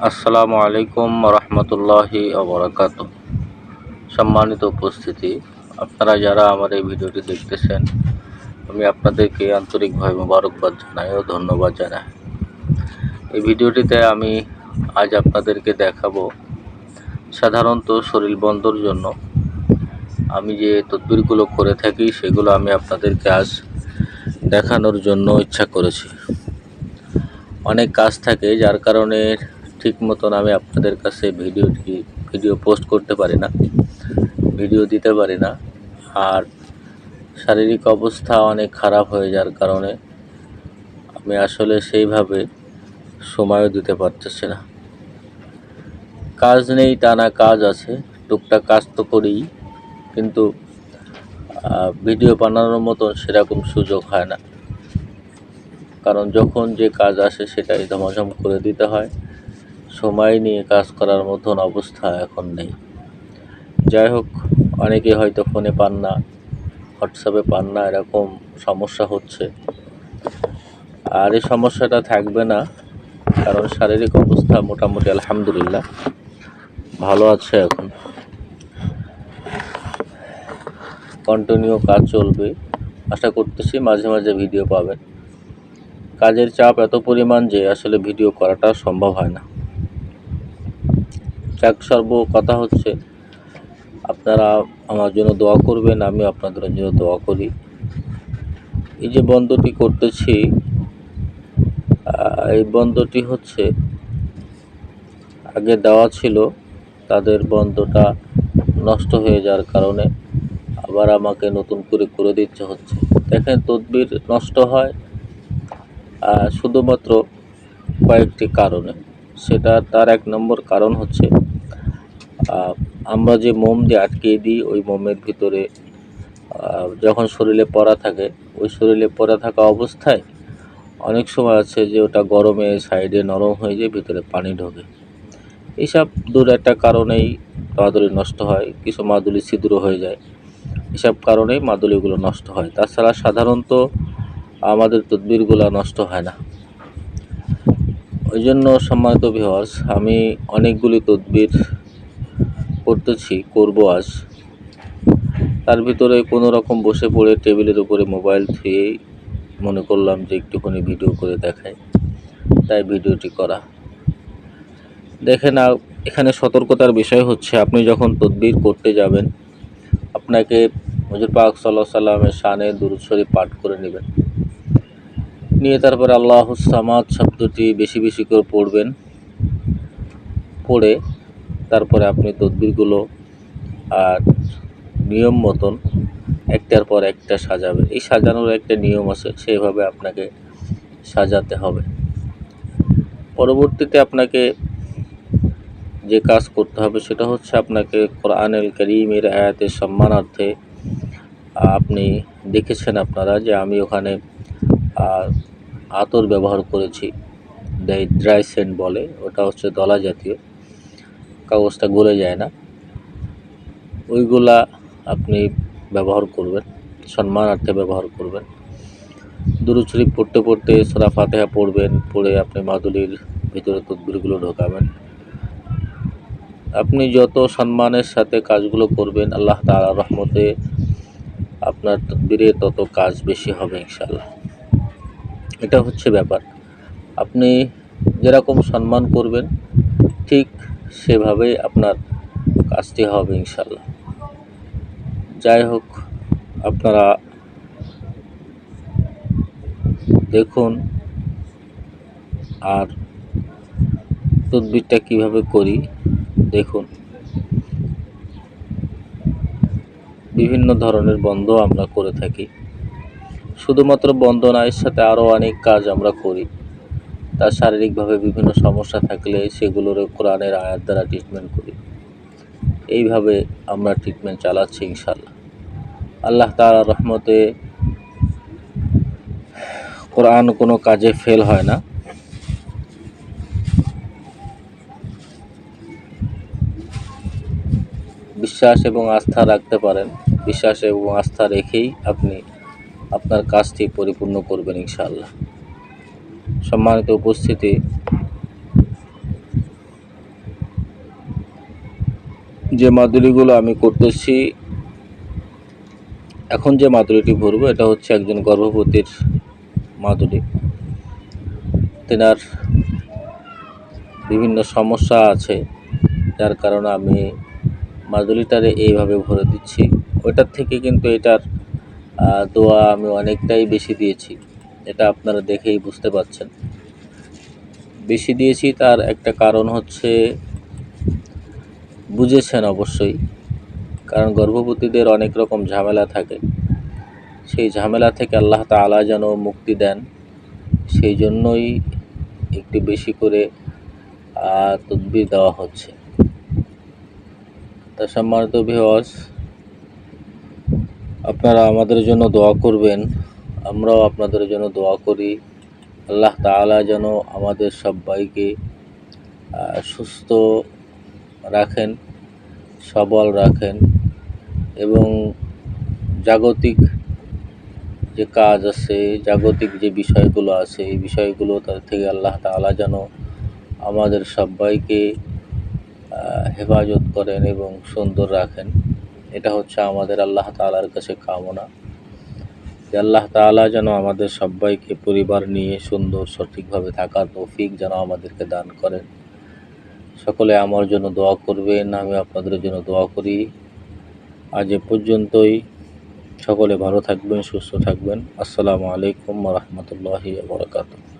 আসসালামু আলাইকুম রহমতুল্লাহি ওবরাকাতুহ। সম্মানিত উপস্থিতি, আপনারা যারা আমার এই ভিডিওটি দেখতেছেন, আমি আপনাদেরকে আন্তরিকভাবে মোবারকবাদ জানাই ও ধন্যবাদ জানাই। এই ভিডিওটিতে আমি আজ আপনাদেরকে দেখাবো সাধারণত শরীর বন্ধর জন্য আমি যে তদবিরগুলো করে থাকি সেগুলো আমি আপনাদেরকে আজ দেখানোর জন্য ইচ্ছা করেছি। অনেক কাজ থাকে যার কারণে ঠিক মতন আমি আপনাদের কাছে ভিডিও পোস্ট করতে পারি না, ভিডিও দিতে পারি না। আর শারীরিক অবস্থা অনেক খারাপ হয়ে যাওয়ার কারণে আমি আসলে সেইভাবে সময়ও দিতে পারতেছি না। কাজ নেই তা না, কাজ আছে, টুকটাক কাজ তো করি, কিন্তু ভিডিও বানানোর মতন সেরকম সুযোগ হয় না। কারণ যখন যে কাজ আসে সেটাই ধমাধম করে দিতে হয়, সময় নিয়ে কাজ করার মতন অবস্থা এখন নেই। যাই হোক, অনেকে হয়তো ফোনে পান না, হোয়াটসঅ্যাপে পান না, এরকম সমস্যা হচ্ছে। আর এই সমস্যাটা থাকবে না, কারণ শারীরিক অবস্থা মোটামুটি আলহামদুলিল্লাহ ভালো আছে। এখন কন্টিনিউ কাজ চলবে, আশা করতেছি মাঝে মাঝে ভিডিও পাবেন। কাজের চাপ এত পরিমাণ যে আসলে ভিডিও করাটা সম্ভব হয় না। সর্ব কথা হচ্ছে, আপনারা আমার জন্য দোয়া করবেন, আমি আপনাদের জন্য দোয়া করি। এই যে বন্ধটি করতেছি, এই বন্ধটি হচ্ছে আগে দেওয়া ছিল, তাদের বন্ধটা নষ্ট হয়ে যাওয়ার কারণে আবার আমাকে নতুন করে দিতে হচ্ছে। দেখেন, তদবির নষ্ট হয় শুধুমাত্র কয়েকটি কারণে। সেটা তার এক নম্বর কারণ হচ্ছে আমরা যে মোম দিয়ে আটকিয়ে দিই, ওই মোমের ভিতরে যখন শরীরে পড়া থাকে, ওই শরীরে পড়া থাকা অবস্থায় অনেক সময় আছে যে ওটা গরমে সাইডে নরম হয়ে যায়, ভিতরে পানি ঢোকে। এইসব একটা কারণেই মাদুলি নষ্ট হয়, কিছু মাদুলি ছিদ্র হয়ে যায়, এসব কারণেই মাদুলিগুলো নষ্ট হয়। তাছাড়া সাধারণত আমাদের তদবিরগুলো নষ্ট হয় না। ওই জন্য সম্মানিত ভিউয়ার্স, আমি অনেকগুলি তদবির করব আজ। তার ভিতরে কোনো রকম বসে পড়ে টেবিলের উপরে মোবাইল থুয়েই মনে করলাম যে একটুখানি ভিডিও করে দেখাই, তাই ভিডিওটি করা। দেখেন, এখানে সতর্কতার বিষয় হচ্ছে, আপনি যখন তদবির করতে যাবেন, আপনাকে হুজুর পাক সাল্লাল্লাহু আলাইহি সাল্লামের শানে দুরূদ শরীফ পাঠ করে নেবেন। নিয়ে তারপরে আল্লাহুস সামাদ শব্দটি বেশি বেশি করে পড়বেন। পড়ে তারপরে আপনি তদবিরগুলো আর নিয়ম মতন একটার পর একটা সাজাবেন। এই সাজানোর একটা নিয়ম আছে, সেইভাবে আপনাকে সাজাতে হবে। পরবর্তীতে আপনাকে যে কাজ করতে হবে সেটা হচ্ছে, আপনাকে কোরআনুল কারীমের আয়াতের সম্মানার্থে, আপনি দেখেছেন আপনারা যে আমি ওখানে আতর ব্যবহার করেছি, ড্রাই সেন্ট বলে, ওটা হচ্ছে দলা জাতীয়, কাগজটা গলে যায় না, ওইগুলা আপনি ব্যবহার করবেন, সম্মানার্থে ব্যবহার করবেন। দুরূদ শরীফ পড়তে পড়তে সূরা ফাতিহা পড়বেন, পড়ে আপনি মাদুলির ভিতরে তদবিরগুলো ঢোকাবেন। আপনি যত সম্মানের সাথে কাজগুলো করবেন, আল্লাহ তাআলার রহমতে আপনার তদবিরে তত কাজ বেশি হবে ইনশাআল্লাহ। এটা হচ্ছে ব্যাপার। আপনি যেরকম সম্মান করবেন, ঠিক সেভাবেই আপনার কাজটি হবে ইনশাআল্লাহ। যাই হোক, আপনারা দেখুন আর তদবিরটা কিভাবে করি দেখুন। বিভিন্ন ধরনের বন্ধ আমরা করে থাকি, শুধুমাত্র বন্ধ না, এর সাথে আরও অনেক কাজ আমরা করি। তার শারীরিকভাবে বিভিন্ন সমস্যা থাকলে সেগুলোর কোরআনের আয়াত দ্বারা ট্রিটমেন্ট করি। এইভাবে আমরা ট্রিটমেন্ট চালাচ্ছি ইনশাআল্লাহ। আল্লাহ তাআলার রহমতে কোরআন কোনো কাজে ফেল হয় না। বিশ্বাস এবং আস্থা রাখতে পারেন, বিশ্বাস এবং আস্থা রেখেই আপনি আপনার কাজটি পরিপূর্ণ করবেন ইনশাআল্লাহ। সম্মানিত উপস্থিতি, যে মাদুলিগুলো আমি করতেছি, এখন যে মাদুলিটি ভরবো এটা হচ্ছে একজন গর্ভবতীর মাদুলি। তেনার বিভিন্ন সমস্যা আছে, যার কারণে আমি মাদুলিটারে এইভাবে ভরে দিচ্ছি। ওইটার থেকে কিন্তু এটার দোয়া আমি অনেকটাই বেশি দিয়েছি, এটা আপনারা দেখেই বুঝতে পারছেন। বেশি দিয়েছি তার একটা কারণ হচ্ছে, বুঝেছেন অবশ্যই, কারণ গর্ভবতীদের অনেক রকম ঝামেলা থাকে, সেই ঝামেলা থেকে আল্লাহ তাআলা যেন মুক্তি দেন, সেই জন্যই একটু বেশি করে তদবির দেওয়া হচ্ছে। তা সম্মানিত ভিউয়ার্স, আপনারা আমাদের জন্য দোয়া করবেন, আমরাও আপনাদের জন্য দোয়া করি। আল্লাহ তাআলা যেন আমাদের সবাইকে সুস্থ রাখেন, সবল রাখেন, এবং জাগতিক যে কাজ আছে, জাগতিক যে বিষয়গুলো আছে, এই বিষয়গুলো তার থেকে আল্লাহ তাআলা যেন আমাদের সবাইকে হেফাজত করেন এবং সুন্দর রাখেন। এটা হচ্ছে আমাদের আল্লাহ তাআলার কাছে কামনা, যে আল্লাহ তাআলা যেন আমাদের সবাইকে পরিবার নিয়ে সুন্দর সঠিকভাবে থাকার তৌফিক যেন আমাদেরকে দান করেন। সকলে আমার জন্য দোয়া করবেন, আমি আপনাদের জন্য দোয়া করি। আজ এ পর্যন্তই। সকলে ভালো থাকবেন, সুস্থ থাকবেন। আসসালামু আলাইকুম ওয়া রাহমাতুল্লাহি ওয়া বারাকাতুহু।